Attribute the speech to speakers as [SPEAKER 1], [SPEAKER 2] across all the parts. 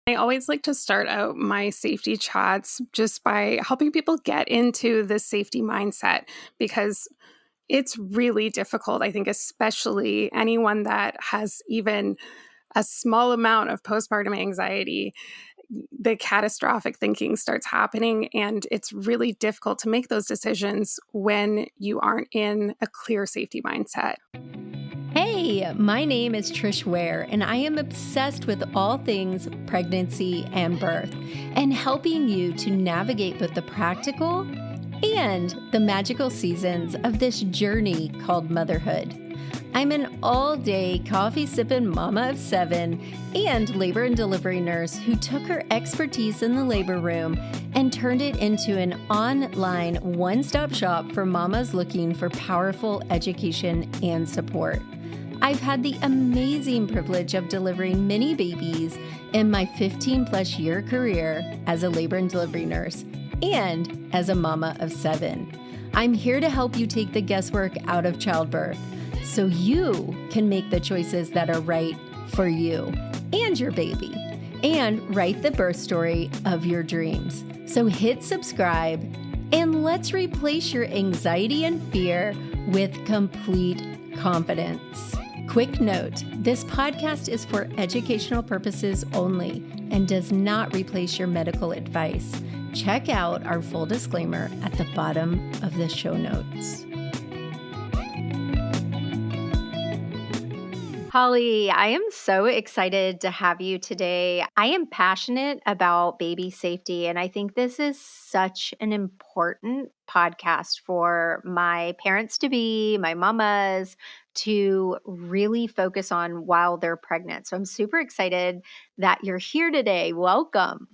[SPEAKER 1] I always like to start out my safety chats just by helping people get into the safety mindset because it's really difficult. I think, especially anyone that has even a small amount of postpartum anxiety, the catastrophic thinking starts happening, and it's really difficult to make those decisions when you aren't in a clear safety mindset.
[SPEAKER 2] Hey, my name is Trish Ware, and I am obsessed with all things pregnancy and birth and helping you to navigate both the practical and the magical seasons of this journey called motherhood. I'm an all-day coffee-sipping mama of 7 and labor and delivery nurse who took her expertise in the labor room and turned it into an online one-stop shop for mamas looking for powerful education and support. I've had the amazing privilege of delivering many babies in my 15-plus year career as a labor and delivery nurse and as a mama of 7. I'm here to help you take the guesswork out of childbirth so you can make the choices that are right for you and your baby and write the birth story of your dreams. So hit subscribe and let's replace your anxiety and fear with complete confidence. Quick note, this podcast is for educational purposes only and does not replace your medical advice. Check out our full disclaimer at the bottom of the show notes. Holly, I am so excited to have you today. I am passionate about baby safety, and I think this is such an important podcast for my parents-to-be, my mamas, to really focus on while they're pregnant. So I'm super excited that you're here today. Welcome.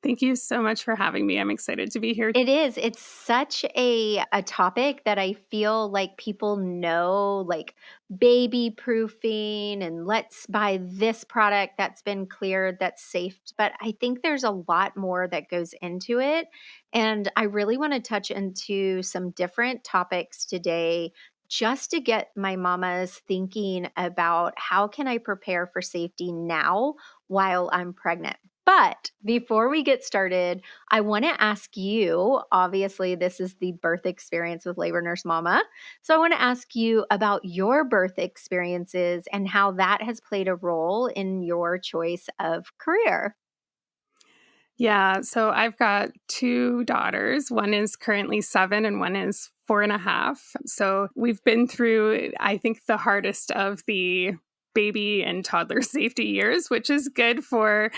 [SPEAKER 1] Thank you so much for having me. I'm excited to be here.
[SPEAKER 2] It is. It's such a topic that I feel like people know, like baby proofing and let's buy this product that's been cleared, that's safe. But I think there's a lot more that goes into it. And I really want to touch into some different topics today just to get my mamas thinking about how can I prepare for safety now while I'm pregnant. But before we get started, I want to ask you, obviously, this is the birth experience with Labor Nurse Mama. So I want to ask you about your birth experiences and how that has played a role in your choice of career.
[SPEAKER 1] Yeah, so I've got 2 daughters. One is currently 7 and one is 4.5. So we've been through, I think, the hardest of the baby and toddler safety years, which is good for,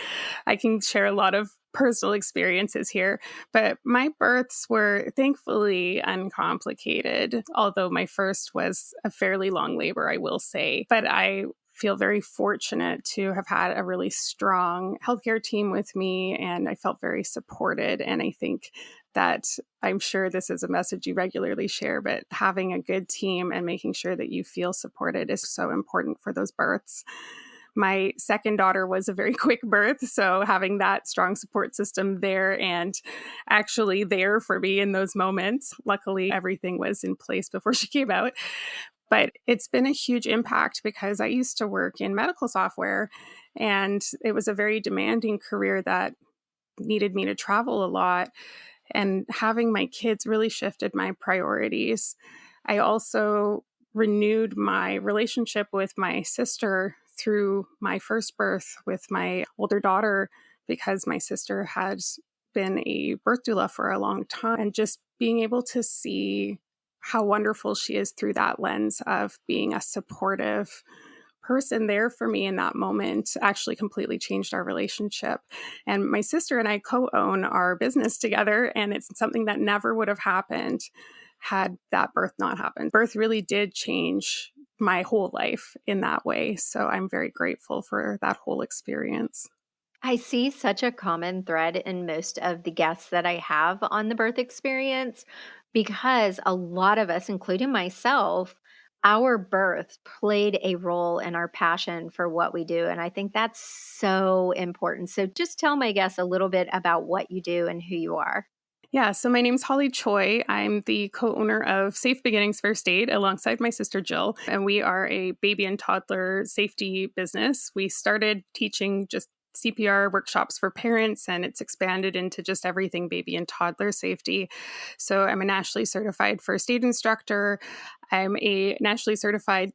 [SPEAKER 1] I can share a lot of personal experiences here. But my births were thankfully uncomplicated, although my first was a fairly long labor, I will say. But I feel very fortunate to have had a really strong healthcare team with me, and I felt very supported. And I think that, I'm sure this is a message you regularly share, but having a good team and making sure that you feel supported is so important for those births. My second daughter was a very quick birth, so having that strong support system there and actually there for me in those moments, luckily everything was in place before she came out. But it's been a huge impact because I used to work in medical software, and it was a very demanding career that needed me to travel a lot. And having my kids really shifted my priorities. I also renewed my relationship with my sister through my first birth with my older daughter because my sister had been a birth doula for a long time. And just being able to see how wonderful she is through that lens of being a supportive person there for me in that moment actually completely changed our relationship. And my sister and I co-own our business together, and it's something that never would have happened had that birth not happened. Birth really did change my whole life in that way. So I'm very grateful for that whole experience.
[SPEAKER 2] I see such a common thread in most of the guests that I have on the birth experience because a lot of us, including myself, our birth played a role in our passion for what we do. And I think that's so important. So just tell my guests a little bit about what you do and who you are.
[SPEAKER 1] Yeah, so my name's Holly Choi. I'm the co-owner of Safe Beginnings First Aid alongside my sister Jill, and we are a baby and toddler safety business. We started teaching just CPR workshops for parents, and it's expanded into just everything baby and toddler safety. So I'm a nationally certified first aid instructor. I'm a nationally certified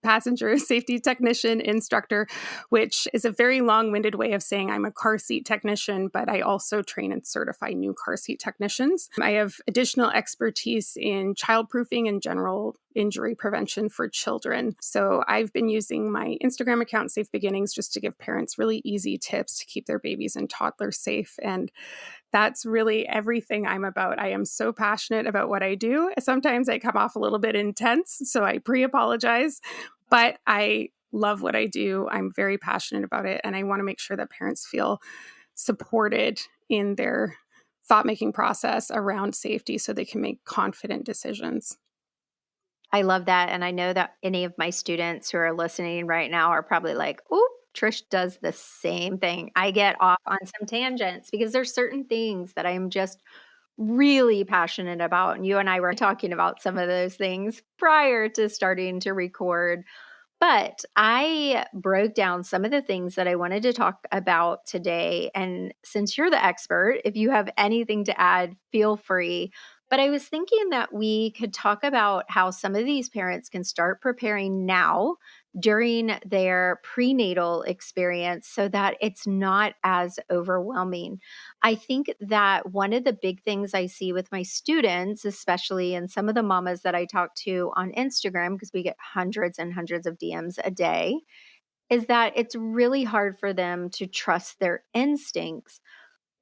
[SPEAKER 1] passenger safety technician instructor, which is a very long-winded way of saying I'm a car seat technician, but I also train and certify new car seat technicians. I have additional expertise in childproofing and general injury prevention for children. So I've been using my Instagram account, Safe Beginnings, just to give parents really easy tips to keep their babies and toddlers safe. And that's really everything I'm about. I am so passionate about what I do. Sometimes I come off a little bit intense, so I pre-apologize, but I love what I do. I'm very passionate about it, and I want to make sure that parents feel supported in their thought-making process around safety so they can make confident decisions.
[SPEAKER 3] I love that. And I know that any of my students who are listening right now are probably like, "Ooh, Trish does the same thing." I get off on some tangents because there's certain things that I'm just really passionate about. And you and I were talking about some of those things prior to starting to record. But I broke down some of the things that I wanted to talk about today. And since you're the expert, if you have anything to add, feel free. But I was thinking that we could talk about how some of these parents can start preparing now during their prenatal experience so that it's not as overwhelming. I think that one of the big things I see with my students, especially and some of the mamas that I talk to on Instagram, because we get hundreds and hundreds of DMs a day, is that it's really hard for them to trust their instincts.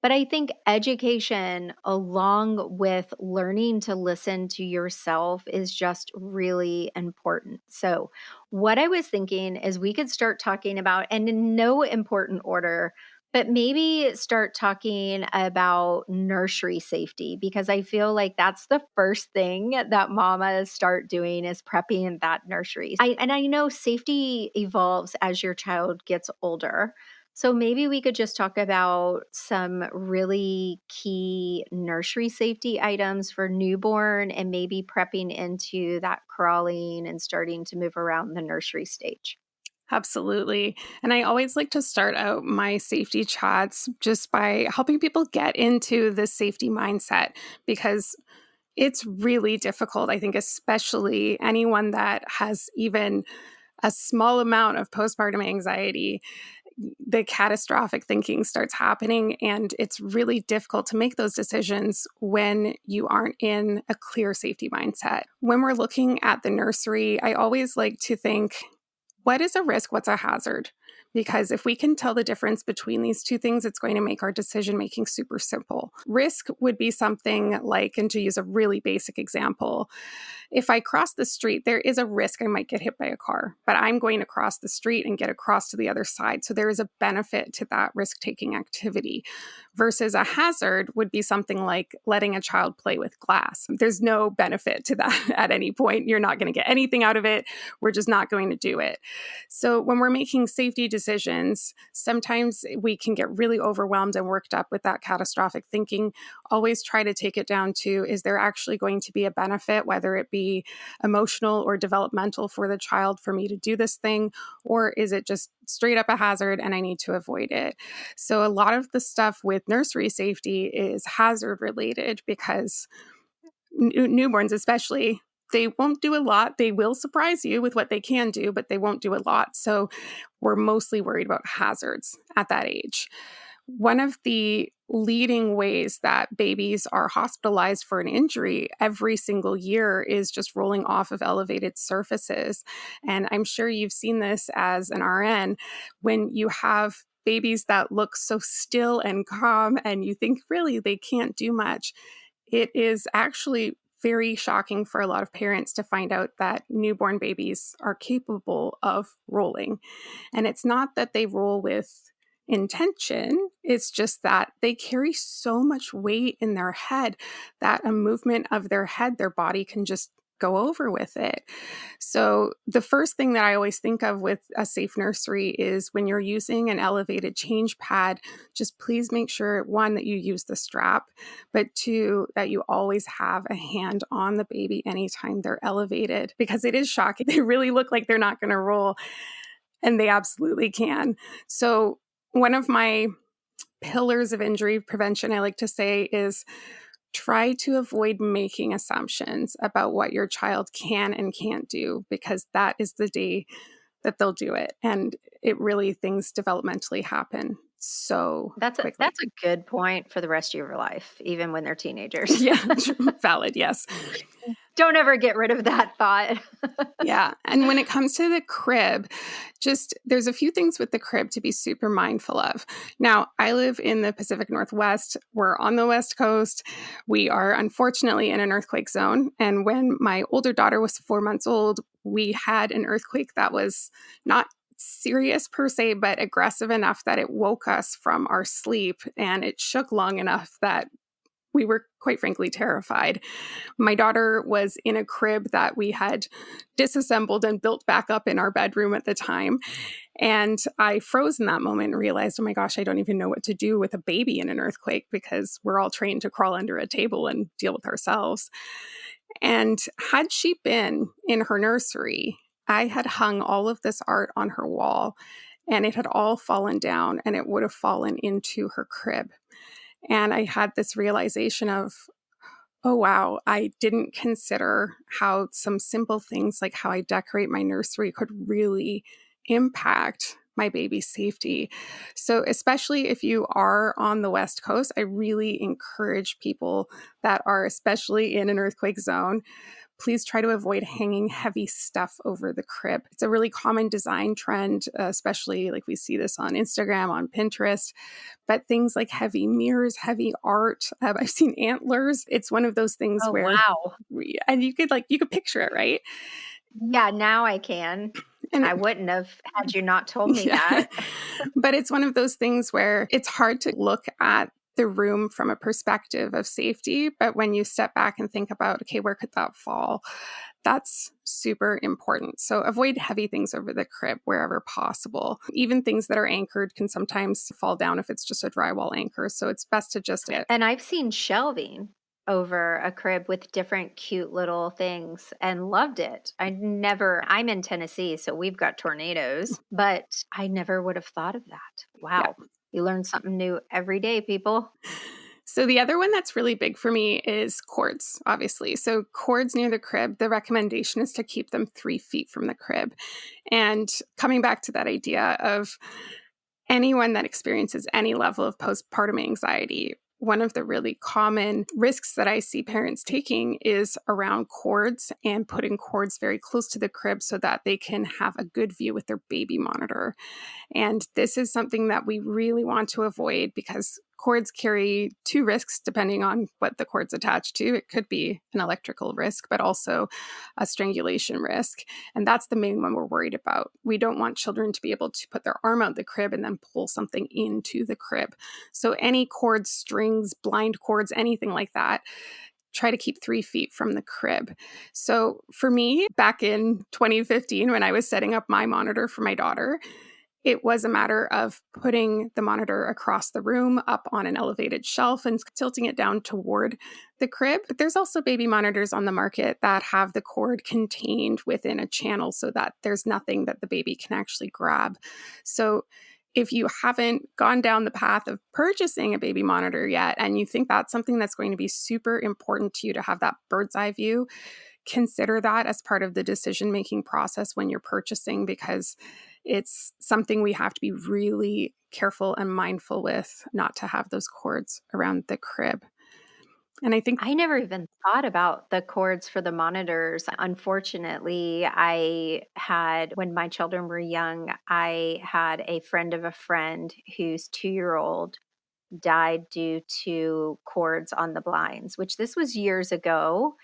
[SPEAKER 3] But I think education, along with learning to listen to yourself, is just really important. So, what I was thinking is we could start talking about, and in no important order, but maybe start talking about nursery safety, because I feel like that's the first thing that mamas start doing is prepping that nursery. And I know safety evolves as your child gets older. So maybe we could just talk about some really key nursery safety items for newborn and maybe prepping into that crawling and starting to move around the nursery stage.
[SPEAKER 1] Absolutely. And I always like to start out my safety chats just by helping people get into the safety mindset because it's really difficult. I think, especially anyone that has even a small amount of postpartum anxiety, the catastrophic thinking starts happening, and it's really difficult to make those decisions when you aren't in a clear safety mindset. When we're looking at the nursery, I always like to think, what is a risk? What's a hazard? Because if we can tell the difference between these two things, it's going to make our decision making super simple. Risk would be something like, and to use a really basic example, if I cross the street, there is a risk I might get hit by a car, but I'm going to cross the street and get across to the other side. So there is a benefit to that risk-taking activity. Versus a hazard would be something like letting a child play with glass. There's no benefit to that at any point. You're not going to get anything out of it. We're just not going to do it. So when we're making safety decisions, sometimes we can get really overwhelmed and worked up with that catastrophic thinking. Always try to take it down to, is there actually going to be a benefit, whether it be emotional or developmental for the child for me to do this thing, or is it just straight up a hazard and I need to avoid it? So a lot of the stuff with nursery safety is hazard related because newborns especially, they won't do a lot. They will surprise you with what they can do, but they won't do a lot. So we're mostly worried about hazards at that age. One of the leading ways that babies are hospitalized for an injury every single year is just rolling off of elevated surfaces. And I'm sure you've seen this as an RN when you have babies that look so still and calm and you think really they can't do much. It is actually very shocking for a lot of parents to find out that newborn babies are capable of rolling. And it's not that they roll with intention, it's just that they carry so much weight in their head that a movement of their head, their body can just go over with it. So the first thing that I always think of with a safe nursery is when you're using an elevated change pad, just please make sure, one, that you use the strap, but two, that you always have a hand on the baby anytime they're elevated, because it is shocking. They really look like they're not going to roll, and they absolutely can. So one of my pillars of injury prevention, I like to say, is try to avoid making assumptions about what your child can and can't do, because that is the day that they'll do it. And it really, things developmentally happen so quickly.
[SPEAKER 3] That's a good point for the rest of your life, even when they're teenagers.
[SPEAKER 1] Yeah, valid, yes.
[SPEAKER 3] Don't ever get rid of that thought.
[SPEAKER 1] Yeah. And when it comes to the crib, there's a few things with the crib to be super mindful of. Now, I live in the Pacific Northwest. We're on the West Coast. We are unfortunately in an earthquake zone. And when my older daughter was 4 months old, we had an earthquake that was not serious per se, but aggressive enough that it woke us from our sleep, and it shook long enough that we were quite frankly terrified. My daughter was in a crib that we had disassembled and built back up in our bedroom at the time. And I froze in that moment and realized, oh my gosh, I don't even know what to do with a baby in an earthquake, because we're all trained to crawl under a table and deal with ourselves. And had she been in her nursery, I had hung all of this art on her wall, and it had all fallen down, and it would have fallen into her crib. And I had this realization of, oh, wow, I didn't consider how some simple things like how I decorate my nursery could really impact my baby's safety. So especially if you are on the West Coast, I really encourage people that are especially in an earthquake zone, please try to avoid hanging heavy stuff over the crib. It's a really common design trend, especially like we see this on Instagram, on Pinterest, but things like heavy mirrors, heavy art. I've seen antlers. It's one of those things
[SPEAKER 3] Oh,
[SPEAKER 1] where,
[SPEAKER 3] wow.
[SPEAKER 1] and you could picture it, right?
[SPEAKER 3] Yeah, now I can.
[SPEAKER 1] And
[SPEAKER 3] I wouldn't have had you not told me
[SPEAKER 1] yeah,
[SPEAKER 3] that.
[SPEAKER 1] but it's one of those things where it's hard to look at the room from a perspective of safety. But when you step back and think about, okay, where could that fall? That's super important. So avoid heavy things over the crib wherever possible. Even things that are anchored can sometimes fall down if it's just a drywall anchor. So it's best to just
[SPEAKER 3] And I've seen shelving over a crib with different cute little things and loved it. I'm in Tennessee, so we've got tornadoes, but I never would have thought of that. Wow.
[SPEAKER 1] Yeah.
[SPEAKER 3] You learn something new every day, people.
[SPEAKER 1] So the other one that's really big for me is cords, obviously. So cords near the crib, the recommendation is to keep them 3 feet from the crib. And coming back to that idea of anyone that experiences any level of postpartum anxiety, one of the really common risks that I see parents taking is around cords and putting cords very close to the crib so that they can have a good view with their baby monitor. And this is something that we really want to avoid, because cords carry 2 risks depending on what the cord's attached to. It could be an electrical risk, but also a strangulation risk. And that's the main one we're worried about. We don't want children to be able to put their arm out the crib and then pull something into the crib. So any cords, strings, blind cords, anything like that, try to keep 3 feet from the crib. So for me, back in 2015, when I was setting up my monitor for my daughter, it was a matter of putting the monitor across the room up on an elevated shelf and tilting it down toward the crib. But there's also baby monitors on the market that have the cord contained within a channel so that there's nothing that the baby can actually grab. So if you haven't gone down the path of purchasing a baby monitor yet, and you think that's something that's going to be super important to you to have that bird's eye view, consider that as part of the decision-making process when you're purchasing, because it's something we have to be really careful and mindful with, not to have those cords around the crib. And I think
[SPEAKER 3] I never even thought about the cords for the monitors. Unfortunately, when my children were young, I had a friend of a friend whose 2-year-old died due to cords on the blinds, which this was years ago.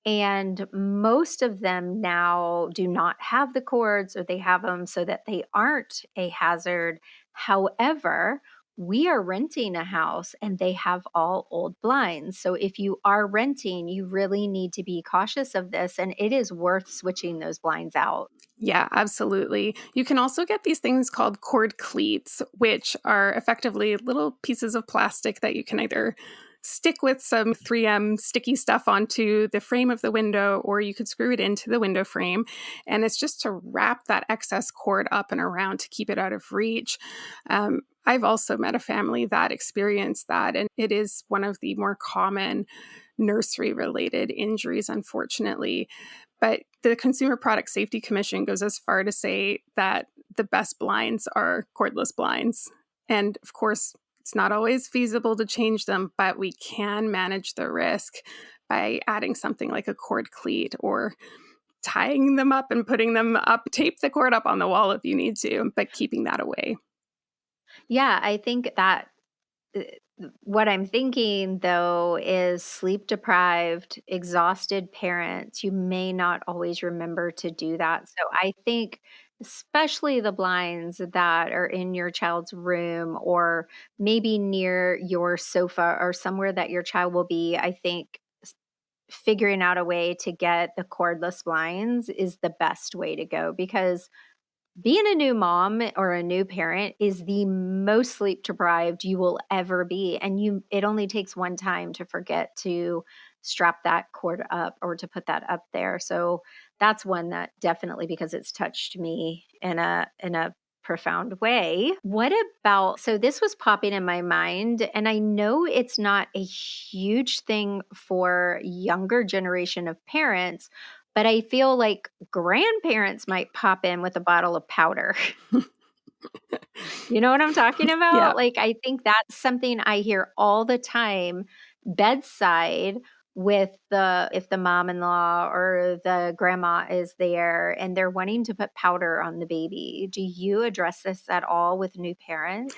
[SPEAKER 3] And most of them now do not have the cords, or they have them so that they aren't a hazard. However, we are renting a house and they have all old blinds. So if you are renting, you really need to be cautious of this, and it is worth switching those blinds out.
[SPEAKER 1] yeah, absolutely. You can also get these things called cord cleats, which are effectively little pieces of plastic that you can either stick with some 3M sticky stuff onto the frame of the window, or you could screw it into the window frame. And it's just to wrap that excess cord up and around to keep it out of reach. I've also met a family that experienced that, and it is one of the more common nursery-related injuries, unfortunately. But the Consumer Product Safety Commission goes as far to say that the best blinds are cordless blinds. And of course, it's not always feasible to change them, but we can manage the risk by adding something like a cord cleat or tying them up and putting them up, tape the cord up on the wall if you need to, but keeping that away.
[SPEAKER 3] Yeah, I think that what I'm thinking though is sleep deprived, exhausted parents, you may not always remember to do that. So I think especially the blinds that are in your child's room or maybe near your sofa or somewhere that your child will be, I think figuring out a way to get the cordless blinds is the best way to go, because being a new mom or a new parent is the most sleep deprived you will ever be. And it only takes one time to forget to strap that cord up or to put that up there. So that's one that definitely, because it's touched me in a profound way. What about, so this was popping in my mind, and I know it's not a huge thing for younger generation of parents, but I feel like grandparents might pop in with a bottle of powder. You know what I'm talking
[SPEAKER 1] Yeah.
[SPEAKER 3] about? Like, I think that's something I hear all the time bedside with if the mom-in-law or the grandma is there and they're wanting to put powder on the baby. Do you address this at all with new parents?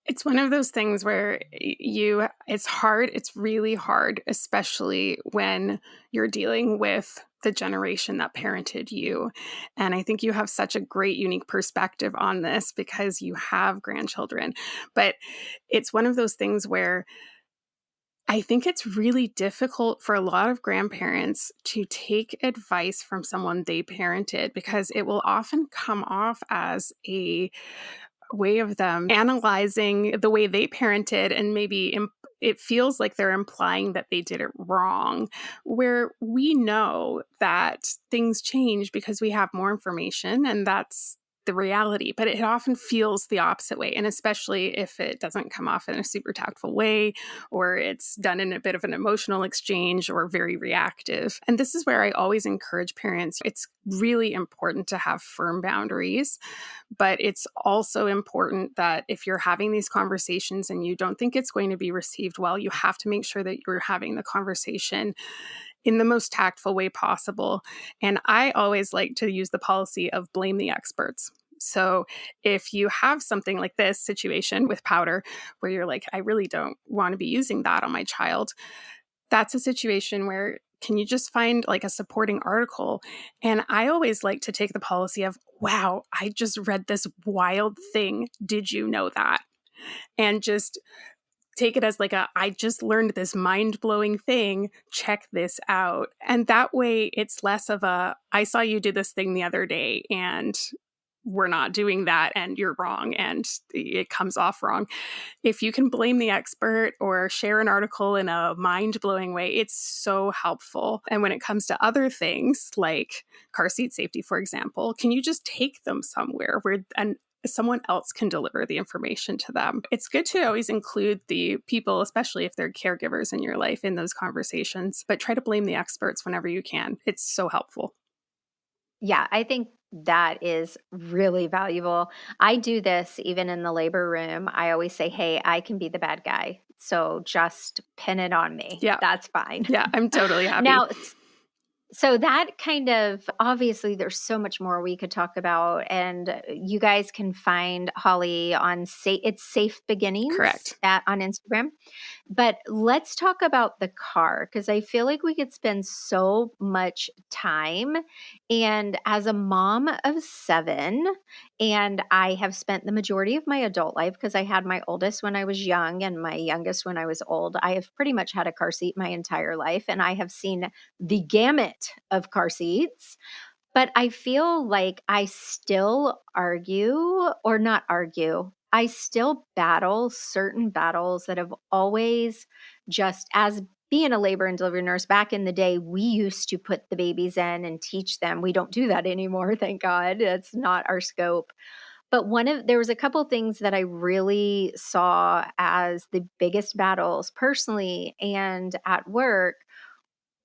[SPEAKER 1] It's one of those things where it's hard. It's really hard, especially when you're dealing with the generation that parented you. And I think you have such a great, unique perspective on this because you have grandchildren. But it's one of those things where I think it's really difficult for a lot of grandparents to take advice from someone they parented because it will often come off as a way of them analyzing the way they parented, and maybe it feels like they're implying that they did it wrong, where we know that things change because we have more information, and that's the reality. But it often feels the opposite way, and especially if it doesn't come off in a super tactful way, or it's done in a bit of an emotional exchange or very reactive. And this is where I always encourage parents. It's really important to have firm boundaries, but it's also important that if you're having these conversations and you don't think it's going to be received well, you have to make sure that you're having the conversation in the most tactful way possible. And I always like to use the policy of blame the experts. So if you have something like this situation with powder where you're like, I really don't want to be using that on my child, that's a situation where can you just find like a supporting article? And I always like to take the policy of, wow, I just read this wild thing. Did you know that? And just take it as like I just learned this mind-blowing thing, check this out. And that way it's less of I saw you do this thing the other day and we're not doing that and you're wrong and it comes off wrong. If you can blame the expert or share an article in a mind-blowing way, it's so helpful. And when it comes to other things like car seat safety, for example, can you just take them somewhere where someone else can deliver the information to them? It's good to always include the people, especially if they're caregivers in your life, in those conversations, but try to blame the experts whenever you can. It's so helpful.
[SPEAKER 3] Yeah, I think that is really valuable. I do this even in the labor room. I always say, hey, I can be the bad guy. So just pin it on me.
[SPEAKER 1] Yeah.
[SPEAKER 3] That's fine.
[SPEAKER 1] Yeah, I'm totally happy.
[SPEAKER 3] Now, so that kind of, obviously there's so much more we could talk about, and you guys can find Holly on it's Safe Beginnings.
[SPEAKER 1] Correct.
[SPEAKER 3] On Instagram. But let's talk about the car, because I feel like we could spend so much time. And as a mom of 7, and I have spent the majority of my adult life, because I had my oldest when I was young and my youngest when I was old, I have pretty much had a car seat my entire life, and I have seen the gamut of car seats. But I feel like I still argue, or not argue, I still battle certain battles that have always, just as being a labor and delivery nurse back in the day, we used to put the babies in and teach them. We don't do that anymore, thank God. That's not our scope. But there was a couple things that I really saw as the biggest battles personally and at work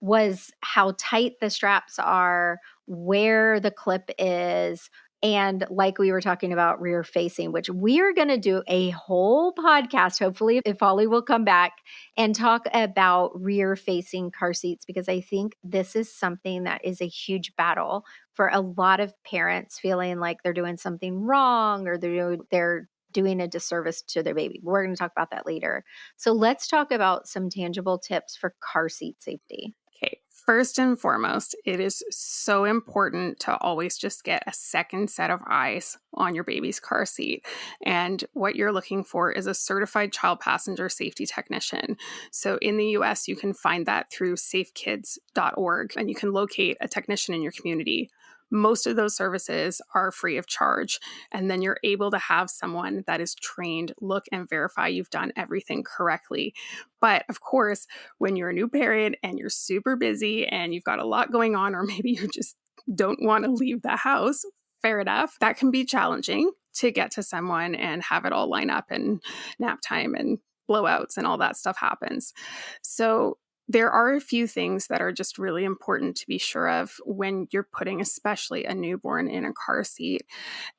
[SPEAKER 3] was how tight the straps are, where the clip is, and like we were talking about rear facing, which we are going to do a whole podcast, hopefully, if Ollie will come back and talk about rear facing car seats, because I think this is something that is a huge battle for a lot of parents feeling like they're doing something wrong or they're doing a disservice to their baby. We're going to talk about that later. So let's talk about some tangible tips for car seat safety.
[SPEAKER 1] Okay, first and foremost, it is so important to always just get a second set of eyes on your baby's car seat. And what you're looking for is a certified child passenger safety technician. So in the US, you can find that through safekids.org, and you can locate a technician in your community. Most of those services are free of charge. And then you're able to have someone that is trained look and verify you've done everything correctly. But of course, when you're a new parent and you're super busy and you've got a lot going on, or maybe you just don't want to leave the house, fair enough, that can be challenging to get to someone and have it all line up and nap time and blowouts and all that stuff happens. So there are a few things that are just really important to be sure of when you're putting especially a newborn in a car seat.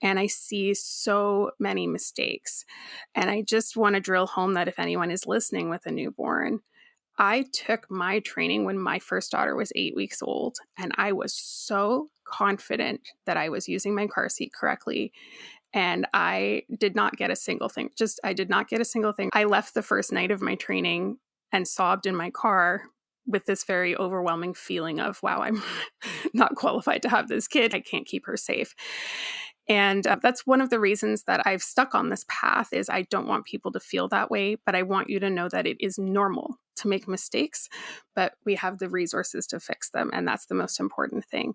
[SPEAKER 1] And I see so many mistakes. And I just want to drill home that if anyone is listening with a newborn, I took my training when my first daughter was 8 weeks old, and I was so confident that I was using my car seat correctly. And I did not get a single thing. I did not get a single thing. I left the first night of my training and sobbed in my car with this very overwhelming feeling of, wow, I'm not qualified to have this kid. I can't keep her safe. And that's one of the reasons that I've stuck on this path is I don't want people to feel that way, but I want you to know that it is normal to make mistakes, but we have the resources to fix them. And that's the most important thing.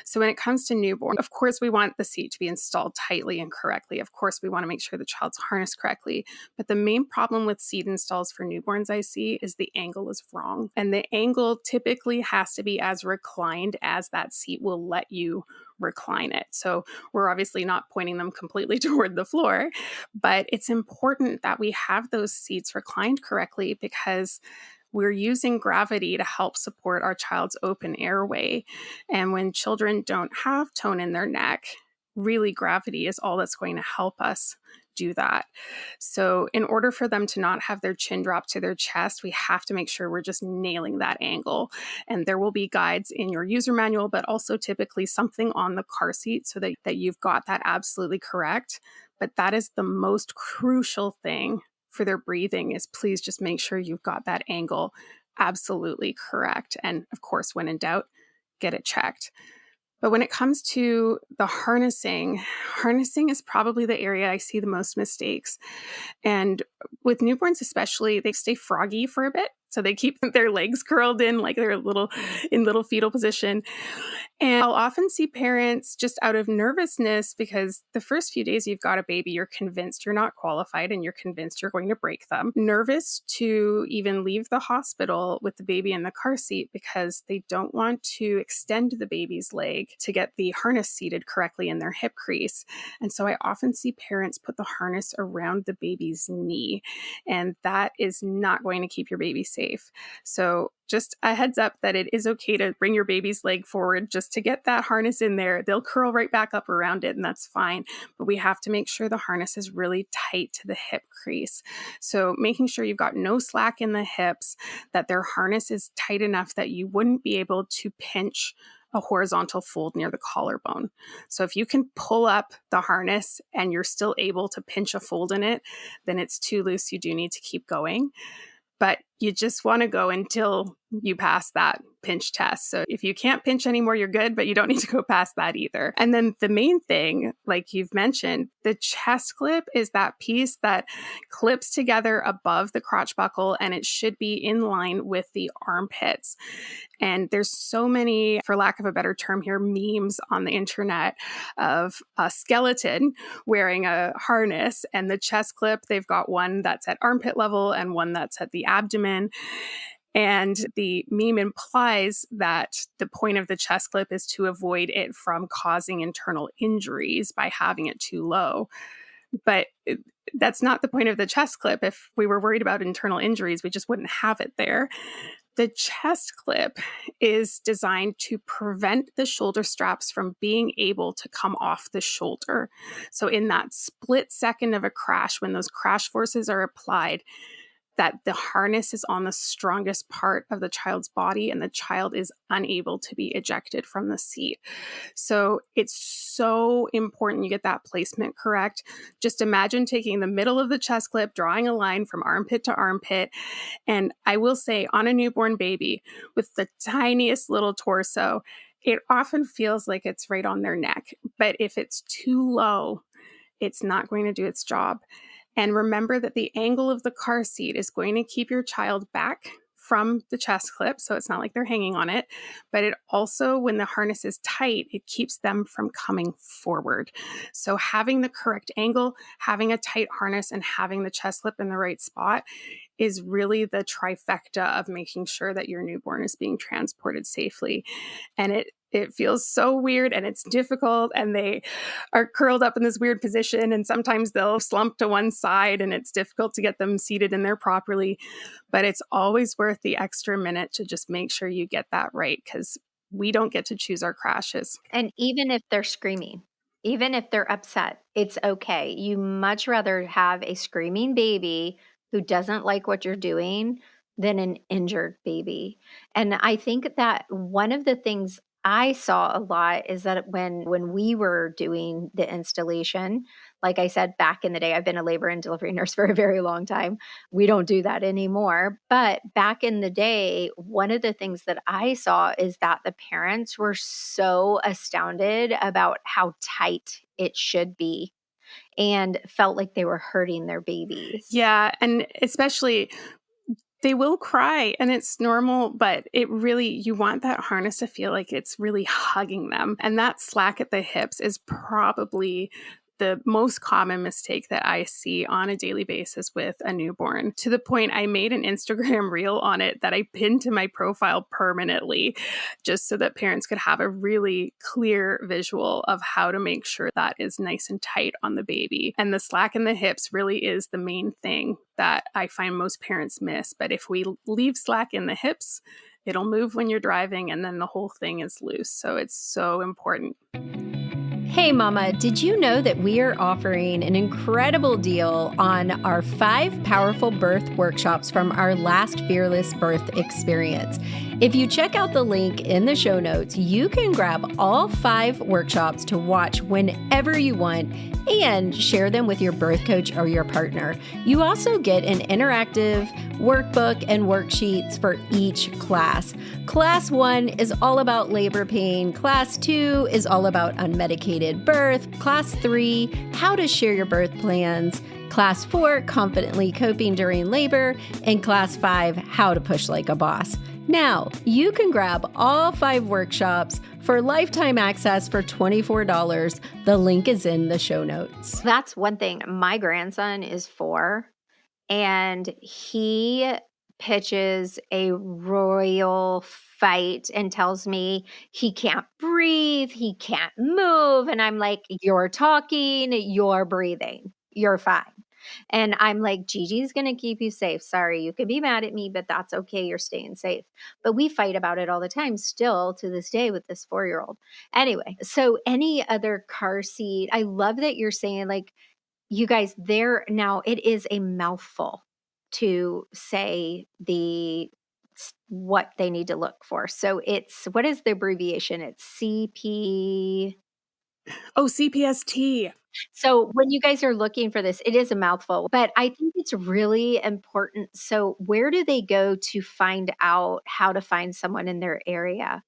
[SPEAKER 1] So when it comes to newborn, of course, we want the seat to be installed tightly and correctly. Of course, we want to make sure the child's harnessed correctly. But the main problem with seat installs for newborns I see is the angle is wrong. And the angle typically has to be as reclined as that seat will let you recline it. So we're obviously not pointing them completely toward the floor, but it's important that we have those seats reclined correctly because we're using gravity to help support our child's open airway. And when children don't have tone in their neck, really gravity is all that's going to help us do that. So in order for them to not have their chin drop to their chest, we have to make sure we're just nailing that angle. And there will be guides in your user manual, but also typically something on the car seat so that you've got that absolutely correct. But that is the most crucial thing for their breathing is please just make sure you've got that angle absolutely correct. And of course, when in doubt, get it checked. But when it comes to the harnessing is probably the area I see the most mistakes. And with newborns especially, they stay froggy for a bit. So they keep their legs curled in like they're in little fetal position. And I'll often see parents just out of nervousness because the first few days you've got a baby, you're convinced you're not qualified and you're convinced you're going to break them. Nervous to even leave the hospital with the baby in the car seat because they don't want to extend the baby's leg to get the harness seated correctly in their hip crease. And so I often see parents put the harness around the baby's knee, and that is not going to keep your baby safe. So just a heads up that it is okay to bring your baby's leg forward just to get that harness in there. They'll curl right back up around it and that's fine. But we have to make sure the harness is really tight to the hip crease. So making sure you've got no slack in the hips, that their harness is tight enough that you wouldn't be able to pinch a horizontal fold near the collarbone. So if you can pull up the harness and you're still able to pinch a fold in it, then it's too loose. You do need to keep going. But you just want to go until you pass that pinch test. So if you can't pinch anymore, you're good, but you don't need to go past that either. And then the main thing, like you've mentioned, the chest clip is that piece that clips together above the crotch buckle, and it should be in line with the armpits. And there's so many, for lack of a better term here, memes on the internet of a skeleton wearing a harness and the chest clip. They've got one that's at armpit level and one that's at the abdomen. And the meme implies that the point of the chest clip is to avoid it from causing internal injuries by having it too low. But that's not the point of the chest clip. If we were worried about internal injuries, we just wouldn't have it there. The chest clip is designed to prevent the shoulder straps from being able to come off the shoulder. So in that split second of a crash, when those crash forces are applied, that the harness is on the strongest part of the child's body and the child is unable to be ejected from the seat. So it's so important you get that placement correct. Just imagine taking the middle of the chest clip, drawing a line from armpit to armpit. And I will say, on a newborn baby with the tiniest little torso, it often feels like it's right on their neck. But if it's too low, it's not going to do its job. And remember that the angle of the car seat is going to keep your child back from the chest clip, so it's not like they're hanging on it. But it also, when the harness is tight, it keeps them from coming forward. So having the correct angle, having a tight harness, and having the chest clip in the right spot is really the trifecta of making sure that your newborn is being transported safely. And it feels so weird and it's difficult, and they are curled up in this weird position, and sometimes they'll slump to one side and it's difficult to get them seated in there properly. But it's always worth the extra minute to just make sure you get that right, because we don't get to choose our crashes.
[SPEAKER 3] And even if they're screaming, even if they're upset, it's okay. You much rather have a screaming baby who doesn't like what you're doing than an injured baby. And I think that one of the things I saw a lot is that when we were doing the installation, like I said, back in the day, I've been a labor and delivery nurse for a very long time. We don't do that anymore. But back in the day, one of the things that I saw is that the parents were so astounded about how tight it should be and felt like they were hurting their babies.
[SPEAKER 1] Yeah, and especially they will cry and it's normal, but it really, you want that harness to feel like it's really hugging them. And that slack at the hips is probably the most common mistake that I see on a daily basis with a newborn, to the point I made an Instagram reel on it that I pinned to my profile permanently, just so that parents could have a really clear visual of how to make sure that is nice and tight on the baby. And the slack in the hips really is the main thing that I find most parents miss. But if we leave slack in the hips, it'll move when you're driving, and then the whole thing is loose. So it's so important.
[SPEAKER 2] Hey Mama, did you know that we are offering an incredible deal on our 5 powerful birth workshops from our last Fearless Birth experience? If you check out the link in the show notes, you can grab all 5 workshops to watch whenever you want and share them with your birth coach or your partner. You also get an interactive workbook and worksheets for each class. Class 1 is all about labor pain. Class 2 is all about unmedicated birth. Class 3, how to share your birth plans. Class 4, confidently coping during labor. And Class 5, how to push like a boss. Now, you can grab all 5 workshops for lifetime access for $24. The link is in the show notes.
[SPEAKER 3] That's one thing. My grandson is 4, and he pitches a royal fight and tells me he can't breathe, he can't move. And I'm like, you're talking, you're breathing, you're fine. And I'm like, Gigi's going to keep you safe. Sorry, you could be mad at me, but that's okay. You're staying safe. But we fight about it all the time still to this day with this 4-year-old. Anyway, so any other car seat, I love that you're saying, like, you guys, there now, it is a mouthful to say what they need to look for. So it's, what is the abbreviation? It's CP.
[SPEAKER 1] Oh, CPST.
[SPEAKER 3] So when you guys are looking for this, it is a mouthful, but I think it's really important. So where do they go to find out how to find someone in their area?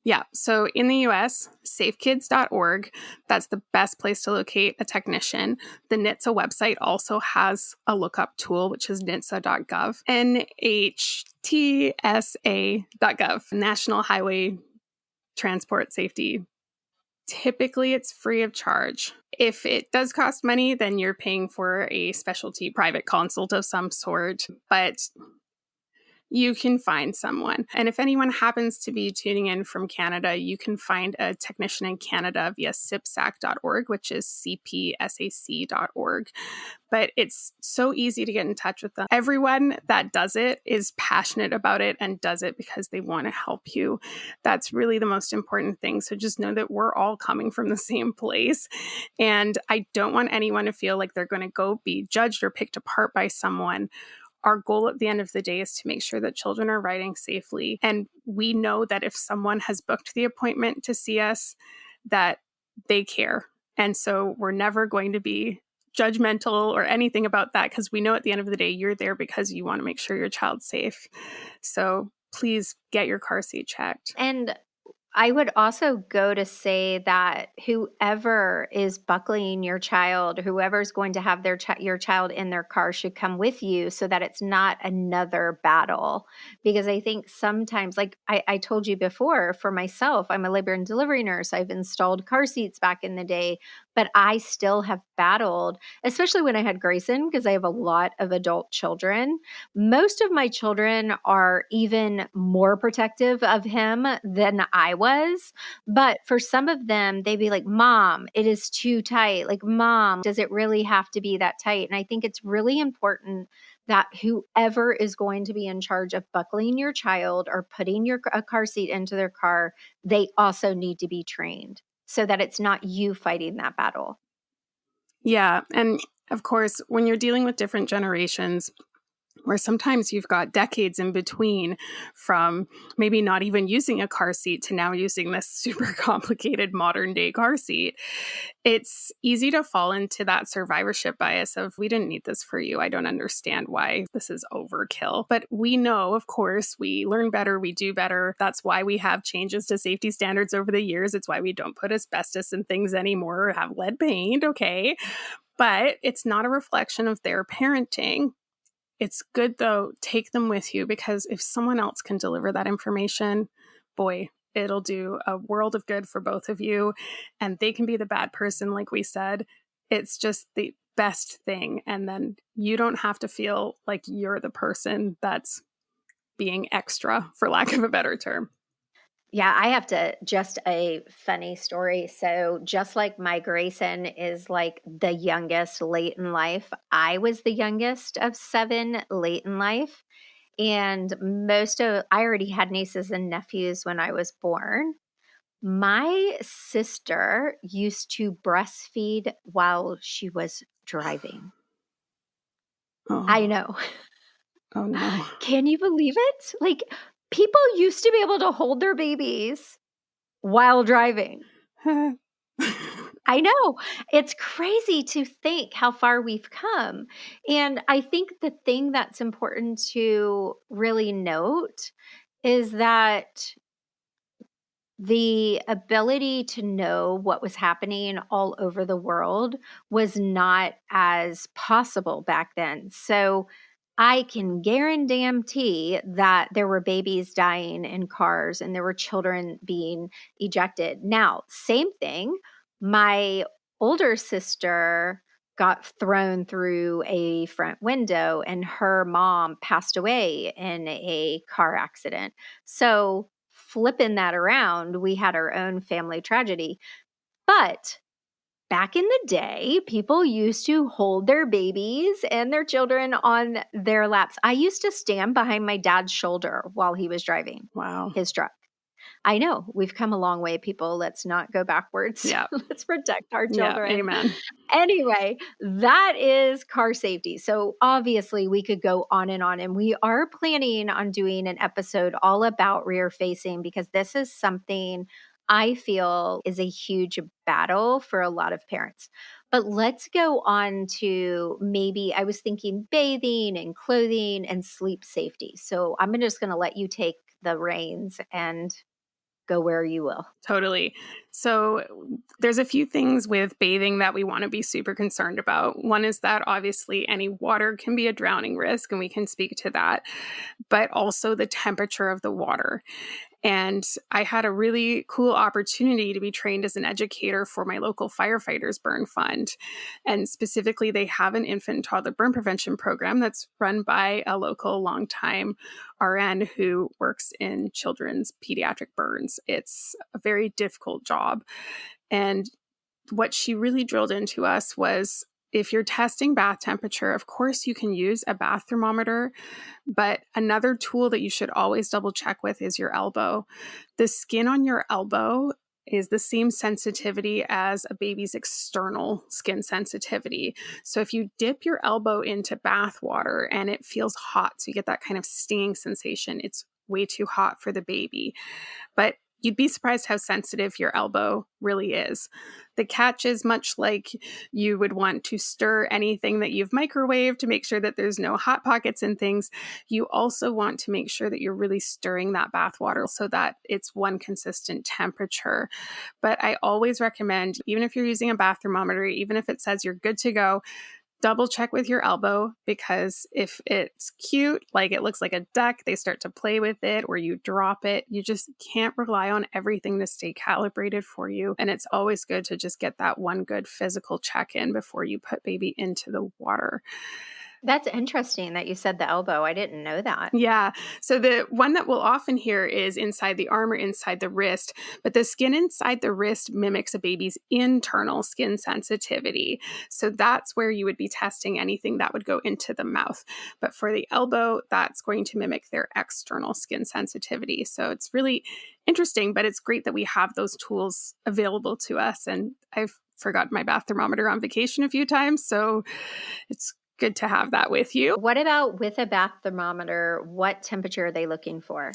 [SPEAKER 1] Yeah. So in the US, safekids.org, that's the best place to locate a technician. The NHTSA website also has a lookup tool, which is nhtsa.gov, NHTSA.gov, National Highway Transport Safety. Typically, it's free of charge. If it does cost money, then you're paying for a specialty private consult of some sort. But you can find someone. And if anyone happens to be tuning in from Canada, you can find a technician in Canada via CPSAC.org, which is CPSAC.org. But it's so easy to get in touch with them. Everyone that does it is passionate about it and does it because they want to help you. That's really the most important thing. So just know that we're all coming from the same place. And I don't want anyone to feel like they're going to go be judged or picked apart by someone. Our goal at the end of the day is to make sure that children are riding safely. And we know that if someone has booked the appointment to see us, that they care. And so we're never going to be judgmental or anything about that, because we know at the end of the day, you're there because you want to make sure your child's safe. So please get your car seat checked.
[SPEAKER 3] And I would also go to say that whoever is buckling your child, whoever's going to have your child in their car should come with you so that it's not another battle. Because I think sometimes, like I told you before, for myself, I'm a labor and delivery nurse. I've installed car seats back in the day, but I still have battled, especially when I had Grayson, because I have a lot of adult children. Most of my children are even more protective of him than I was. But for some of them, they'd be like, Mom, it is too tight. Like, Mom, does it really have to be that tight? And I think it's really important that whoever is going to be in charge of buckling your child or putting a car seat into their car, they also need to be trained so that it's not you fighting that battle.
[SPEAKER 1] Yeah. And of course, when you're dealing with different generations, where sometimes you've got decades in between from maybe not even using a car seat to now using this super complicated modern day car seat, it's easy to fall into that survivorship bias of, we didn't need this for you. I don't understand why this is overkill. But we know, of course, we learn better, we do better. That's why we have changes to safety standards over the years. It's why we don't put asbestos in things anymore or have lead paint, okay? But it's not a reflection of their parenting. It's good, though, take them with you, because if someone else can deliver that information, boy, it'll do a world of good for both of you. And they can be the bad person, like we said. It's just the best thing. And then you don't have to feel like you're the person that's being extra, for lack of a better term.
[SPEAKER 3] Yeah, I have just a funny story. So, just like my Grayson is like the youngest late in life, I was the youngest of 7 late in life. And I already had nieces and nephews when I was born. My sister used to breastfeed while she was driving. I
[SPEAKER 1] Oh,
[SPEAKER 3] know.
[SPEAKER 1] oh no.
[SPEAKER 3] Can you believe it? Like, people used to be able to hold their babies while driving. I know. It's crazy to think how far we've come. And I think the thing that's important to really note is that the ability to know what was happening all over the world was not as possible back then. So I can guarantee that there were babies dying in cars and there were children being ejected. Now, same thing, my older sister got thrown through a front window and her mom passed away in a car accident. So, flipping that around, we had our own family tragedy. But back in the day, people used to hold their babies and their children on their laps. I used to stand behind my dad's shoulder while he was driving
[SPEAKER 1] Wow.
[SPEAKER 3] his truck. I know we've come a long way, people. Let's not go backwards.
[SPEAKER 1] Yeah.
[SPEAKER 3] Let's protect our
[SPEAKER 1] Yeah.
[SPEAKER 3] children.
[SPEAKER 1] Amen.
[SPEAKER 3] Anyway, that is car safety. So obviously we could go on, and we are planning on doing an episode all about rear facing, because this is something I feel is a huge battle for a lot of parents. But let's go on to, maybe I was thinking bathing and clothing and sleep safety. So I'm just going to let you take the reins and go where you will.
[SPEAKER 1] Totally. So there's a few things with bathing that we want to be super concerned about. One is that obviously any water can be a drowning risk, and we can speak to that, but also the temperature of the water. And I had a really cool opportunity to be trained as an educator for my local firefighters burn fund. And specifically, they have an infant and toddler burn prevention program that's run by a local longtime RN who works in children's pediatric burns. It's a very difficult job. And what she really drilled into us was, if you're testing bath temperature, of course you can use a bath thermometer, but another tool that you should always double check with is your elbow. The skin on your elbow is the same sensitivity as a baby's external skin sensitivity. So if you dip your elbow into bath water and it feels hot, so you get that kind of stinging sensation, it's way too hot for the baby. But you'd be surprised how sensitive your elbow really is. The catch is, much like you would want to stir anything that you've microwaved to make sure that there's no hot pockets and things, you also want to make sure that you're really stirring that bath water so that it's one consistent temperature. But I always recommend, even if you're using a bath thermometer, even if it says you're good to go, double check with your elbow, because if it's cute, like it looks like a duck, they start to play with it or you drop it. You just can't rely on everything to stay calibrated for you. And it's always good to just get that one good physical check-in before you put baby into the water.
[SPEAKER 3] That's interesting that you said the elbow. I didn't know that.
[SPEAKER 1] Yeah. So the one that we'll often hear is inside the arm or inside the wrist, but the skin inside the wrist mimics a baby's internal skin sensitivity. So that's where you would be testing anything that would go into the mouth. But for the elbow, that's going to mimic their external skin sensitivity. So it's really interesting, but it's great that we have those tools available to us. And I've forgotten my bath thermometer on vacation a few times, so it's good to have that with you.
[SPEAKER 3] What about with a bath thermometer? What temperature are they looking for?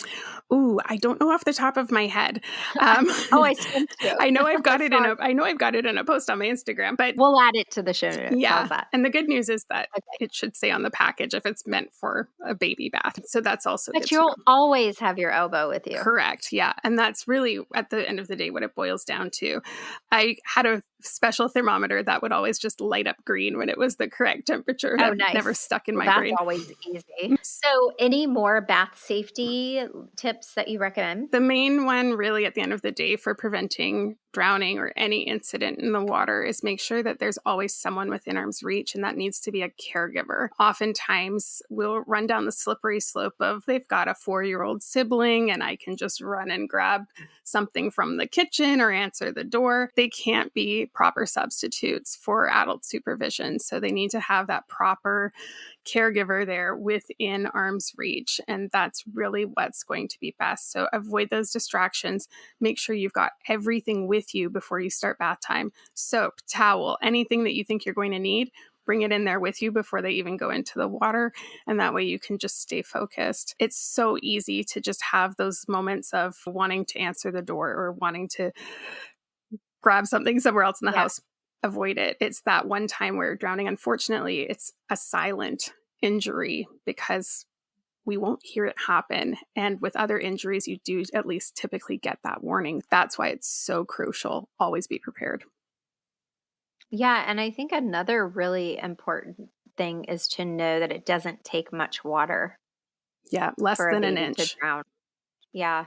[SPEAKER 1] Ooh, I don't know off the top of my head.
[SPEAKER 3] Oh, I sensed you.
[SPEAKER 1] I know I've got it in a post on my Instagram, but
[SPEAKER 3] we'll add it to the show notes.
[SPEAKER 1] yeah.
[SPEAKER 3] How's that?
[SPEAKER 1] And the good news is that
[SPEAKER 3] Okay.
[SPEAKER 1] it should say on the package if it's meant for a baby bath. So that's also good
[SPEAKER 3] But
[SPEAKER 1] to know.
[SPEAKER 3] you'll always have your elbow with you.
[SPEAKER 1] Correct. Yeah. And that's really, at the end of the day, what it boils down to. I had a special thermometer that would always just light up green when it was the correct temperature.
[SPEAKER 3] Oh,
[SPEAKER 1] That
[SPEAKER 3] nice.
[SPEAKER 1] never stuck in my
[SPEAKER 3] That's
[SPEAKER 1] brain.
[SPEAKER 3] always easy. So any more bath safety tips that you recommend?
[SPEAKER 1] The main one, really, at the end of the day, for preventing drowning or any incident in the water is make sure that there's always someone within arm's reach, and that needs to be a caregiver. Oftentimes, we'll run down the slippery slope of they've got a 4-year-old sibling and I can just run and grab something from the kitchen or answer the door. They can't be proper substitutes for adult supervision. So they need to have that proper caregiver there within arm's reach. And that's really what's going to be best. So avoid those distractions. Make sure you've got everything with you before you start bath time. Soap, towel, anything that you think you're going to need, bring it in there with you before they even go into the water. And that way you can just stay focused. It's so easy to just have those moments of wanting to answer the door or wanting to grab something somewhere else in the house. Avoid it. It's that one time where drowning, unfortunately, it's a silent injury because we won't hear it happen. And with other injuries, you do at least typically get that warning. That's why it's so crucial. Always be prepared.
[SPEAKER 3] Yeah, and I think another really important thing is to know that it doesn't take much water
[SPEAKER 1] Yeah, less
[SPEAKER 3] for a
[SPEAKER 1] than an
[SPEAKER 3] baby to
[SPEAKER 1] inch.
[SPEAKER 3] drown. Yeah.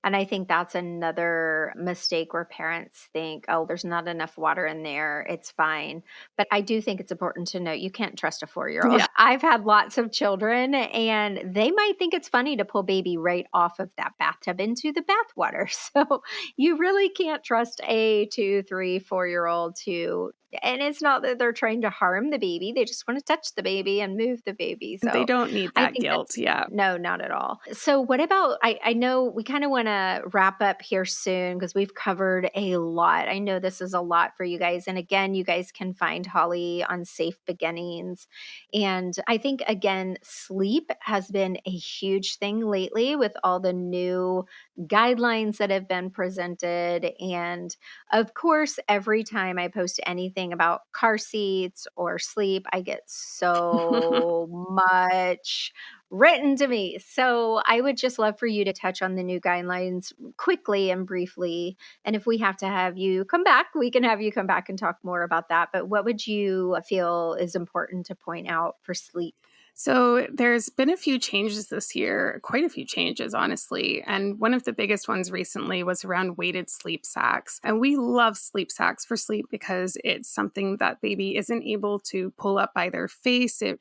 [SPEAKER 3] And I think that's another mistake where parents think, oh, there's not enough water in there. It's fine. But I do think it's important to note you can't trust a 4-year-old.
[SPEAKER 1] Yeah.
[SPEAKER 3] I've had lots of children and they might think it's funny to pull baby right off of that bathtub into the bath water. So you really can't trust a 2, 3, 4-year-old to. And it's not that they're trying to harm the baby. They just want to touch the baby and move the baby. So
[SPEAKER 1] They don't need
[SPEAKER 3] I
[SPEAKER 1] that
[SPEAKER 3] think
[SPEAKER 1] guilt. Yeah.
[SPEAKER 3] no, not at all. So what about, I know we kind of want to wrap up here soon because we've covered a lot. I know this is a lot for you guys. And again, you guys can find Holly on Safe Beginnings. And I think, again, sleep has been a huge thing lately with all the new guidelines that have been presented. And of course, every time I post anything about car seats or sleep, I get so much written to me. So I would just love for you to touch on the new guidelines quickly and briefly. And if we have to have you come back, we can have you come back and talk more about that. But what would you feel is important to point out for sleep?
[SPEAKER 1] So there's been a few changes this year, quite a few changes, honestly. And one of the biggest ones recently was around weighted sleep sacks. And we love sleep sacks for sleep because it's something that baby isn't able to pull up by their face. It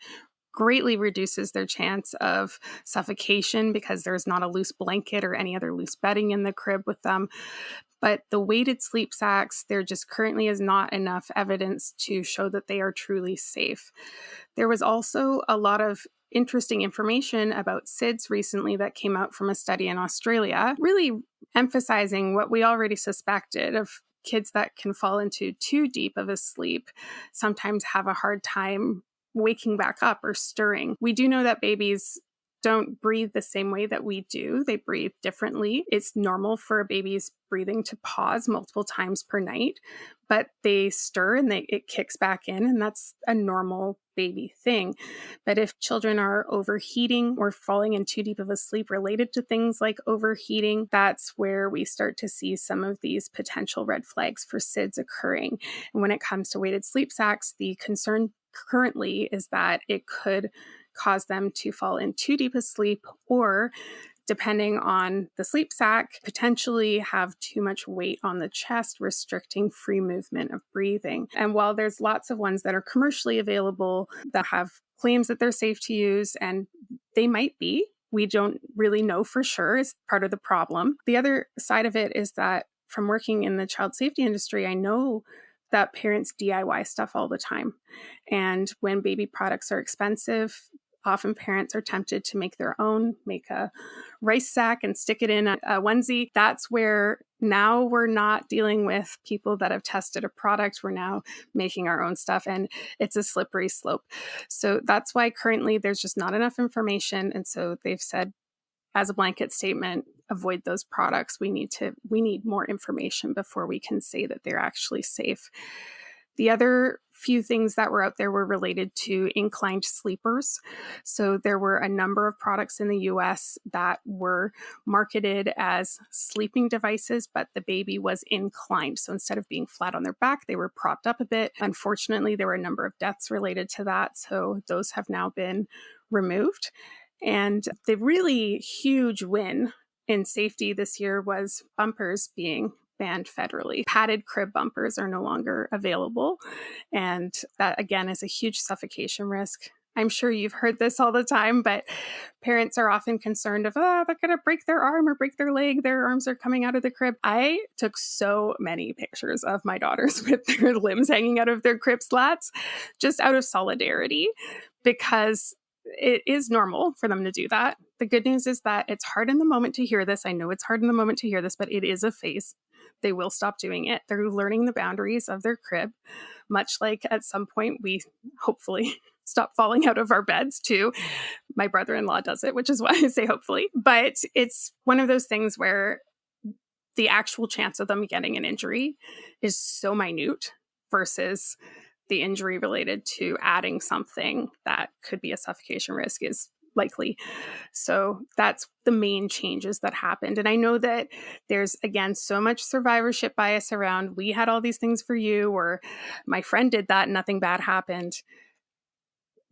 [SPEAKER 1] greatly reduces their chance of suffocation because there's not a loose blanket or any other loose bedding in the crib with them. But the weighted sleep sacks, there just currently is not enough evidence to show that they are truly safe. There was also a lot of interesting information about SIDS recently that came out from a study in Australia, really emphasizing what we already suspected of kids that can fall into too deep of a sleep, sometimes have a hard time waking back up or stirring. We do know that babies don't breathe the same way that we do. They breathe differently. It's normal for a baby's breathing to pause multiple times per night, but they stir and it kicks back in, and that's a normal baby thing. But if children are overheating or falling in too deep of a sleep related to things like overheating, that's where we start to see some of these potential red flags for SIDS occurring. And when it comes to weighted sleep sacks, the concern currently is that it could cause them to fall in too deep a sleep, or depending on the sleep sack, potentially have too much weight on the chest, restricting free movement of breathing. And while there's lots of ones that are commercially available that have claims that they're safe to use, and they might be, we don't really know for sure, is part of the problem. The other side of it is that from working in the child safety industry, I know that parents DIY stuff all the time. And when baby products are expensive, often parents are tempted to make their own, make a rice sack and stick it in a onesie. That's where now we're not dealing with people that have tested a product. We're now making our own stuff, and it's a slippery slope. So that's why currently there's just not enough information. And so they've said, as a blanket statement, avoid those products. We need more information before we can say that they're actually safe. The other few things that were out there were related to inclined sleepers. So there were a number of products in the US that were marketed as sleeping devices, but the baby was inclined. So instead of being flat on their back, they were propped up a bit. Unfortunately, there were a number of deaths related to that. So those have now been removed. And the really huge win in safety this year was bumpers being banned federally. Padded crib bumpers are no longer available. And that, again, is a huge suffocation risk. I'm sure you've heard this all the time, but parents are often concerned of, they're going to break their arm or break their leg. Their arms are coming out of the crib. I took so many pictures of my daughters with their limbs hanging out of their crib slats just out of solidarity, because it is normal for them to do that. The good news is that it's hard in the moment to hear this. I know it's hard in the moment to hear this, but it is a phase. They will stop doing it. They're learning the boundaries of their crib, much like at some point we hopefully stop falling out of our beds too. My brother-in-law does it, which is why I say hopefully. But it's one of those things where the actual chance of them getting an injury is so minute versus the injury related to adding something that could be a suffocation risk is likely. So that's the main changes that happened. And I know that there's, again, so much survivorship bias around, we had all these things for you, or my friend did that and nothing bad happened.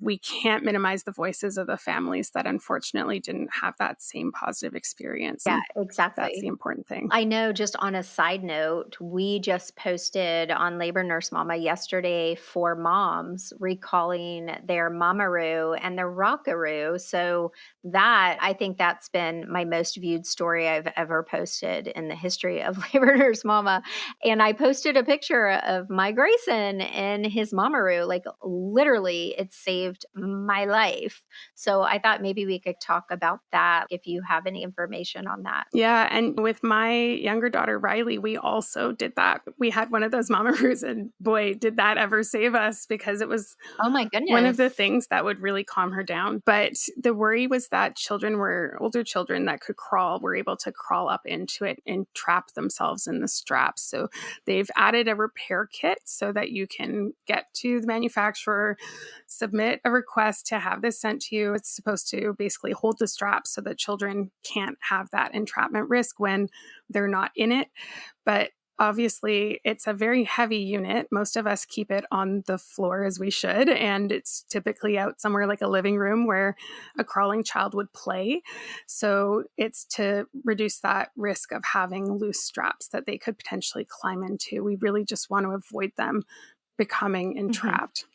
[SPEAKER 1] We can't minimize the voices of the families that unfortunately didn't have that same positive experience.
[SPEAKER 3] Yeah,
[SPEAKER 1] And
[SPEAKER 3] exactly.
[SPEAKER 1] that's the important thing.
[SPEAKER 3] I know, just on a side note, we just posted on Labor Nurse Mama yesterday for moms recalling their Mamaroo and their Rockaroo. So I think that's been my most viewed story I've ever posted in the history of Labor Nurse Mama. And I posted a picture of my Grayson and his Mamaroo. Like, literally, it saved my life. So I thought maybe we could talk about that if you have any information on that.
[SPEAKER 1] Yeah. And with my younger daughter, Riley, we also did that. We had one of those Mamaroos, and boy, did that ever save us, because it was
[SPEAKER 3] Oh my goodness,
[SPEAKER 1] one of the things that would really calm her down. But the worry was that older children that could crawl, were able to crawl up into it and trap themselves in the straps. So they've added a repair kit so that you can get to the manufacturer, submit a request to have this sent to you. It's supposed to basically hold the straps so that children can't have that entrapment risk when they're not in it. But obviously it's a very heavy unit. Most of us keep it on the floor as we should, and it's typically out somewhere like a living room where a crawling child would play. So it's to reduce that risk of having loose straps that they could potentially climb into. We really just want to avoid them becoming entrapped.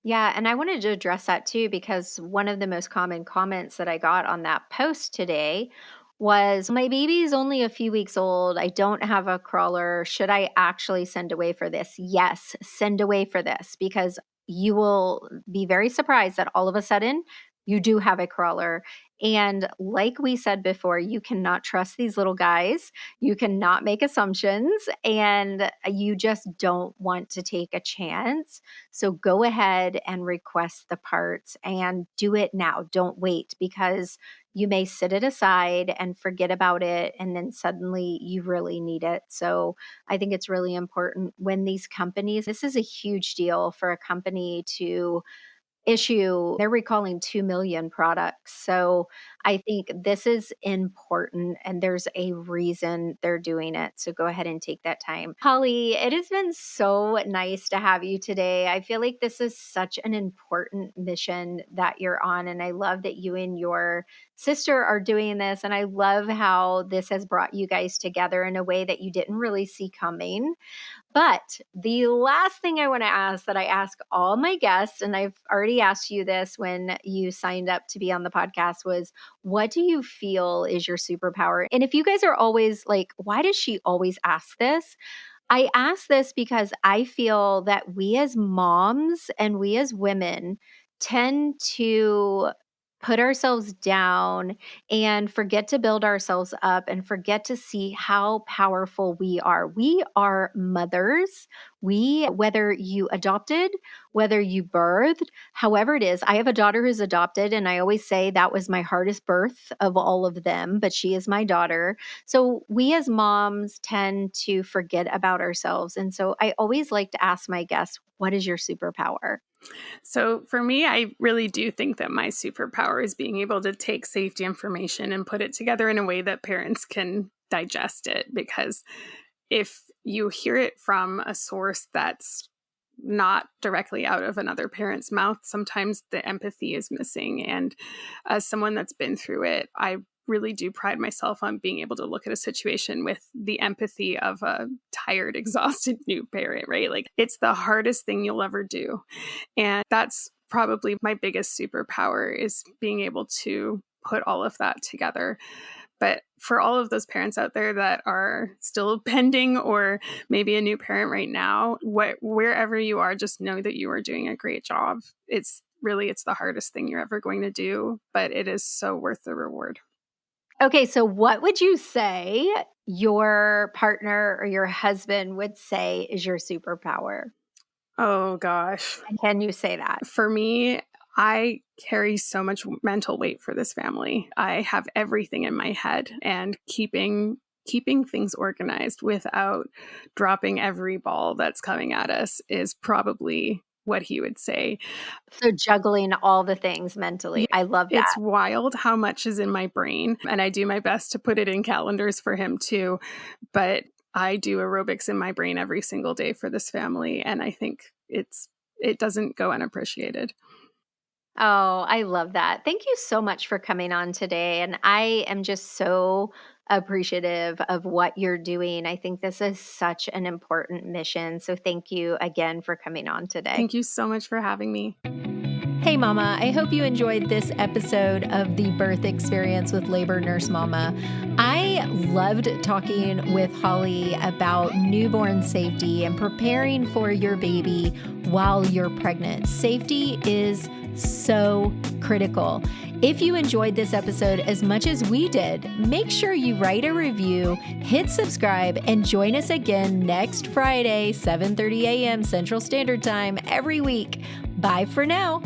[SPEAKER 3] Yeah, and I wanted to address that too, because one of the most common comments that I got on that post today was, my baby is only a few weeks old. I don't have a crawler. Should I actually send away for this? Yes, send away for this, because you will be very surprised that all of a sudden you do have a crawler. And like we said before, you cannot trust these little guys. You cannot make assumptions, and you just don't want to take a chance. So go ahead and request the parts and do it now. Don't wait, because you may sit it aside and forget about it, and then suddenly you really need it. So I think it's really important when these companies, this is a huge deal for a company to issue, they're recalling 2 million products. So I think this is important, and there's a reason they're doing it. So go ahead and take that time. Holly, it has been so nice to have you today. I feel like this is such an important mission that you're on. And I love that you and your sister are doing this. And I love how this has brought you guys together in a way that you didn't really see coming. But the last thing I want to ask, that I ask all my guests, and I've already asked you this when you signed up to be on the podcast, was, what do you feel is your superpower? And if you guys are always like, why does she always ask this? I ask this because I feel that we as moms and we as women tend to put ourselves down and forget to build ourselves up and forget to see how powerful we are. We are mothers. Whether you adopted, whether you birthed, however it is, I have a daughter who's adopted, and I always say that was my hardest birth of all of them, but she is my daughter. So we as moms tend to forget about ourselves. And so I always like to ask my guests, what is your superpower?
[SPEAKER 1] So for me, I really do think that my superpower is being able to take safety information and put it together in a way that parents can digest it. Because if you hear it from a source that's not directly out of another parent's mouth, sometimes the empathy is missing. And as someone that's been through it, I really do pride myself on being able to look at a situation with the empathy of a tired, exhausted new parent, right? Like, it's the hardest thing you'll ever do. And that's probably my biggest superpower, is being able to put all of that together. But for all of those parents out there that are still pending, or maybe a new parent right now, wherever you are, just know that you are doing a great job. It's the hardest thing you're ever going to do, but it is so worth the reward.
[SPEAKER 3] Okay, so what would you say your partner or your husband would say is your superpower?
[SPEAKER 1] Oh, gosh.
[SPEAKER 3] And can you say that?
[SPEAKER 1] For me, I carry so much mental weight for this family. I have everything in my head, and keeping things organized without dropping every ball that's coming at us is probably what he would say.
[SPEAKER 3] So juggling all the things mentally. I love that.
[SPEAKER 1] It's wild how much is in my brain, and I do my best to put it in calendars for him too. But I do aerobics in my brain every single day for this family, and I think it doesn't go unappreciated.
[SPEAKER 3] Oh, I love that. Thank you so much for coming on today. And I am just so appreciative of what you're doing. I think this is such an important mission. So thank you again for coming on today.
[SPEAKER 1] Thank you so much for having me.
[SPEAKER 2] Hey Mama, I hope you enjoyed this episode of the Birth Experience with Labor Nurse Mama. I loved talking with Holly about newborn safety and preparing for your baby while you're pregnant. Safety is so critical. If you enjoyed this episode as much as we did, make sure you write a review, hit subscribe, and join us again next Friday, 7:30 a.m. Central Standard Time every week. Bye for now.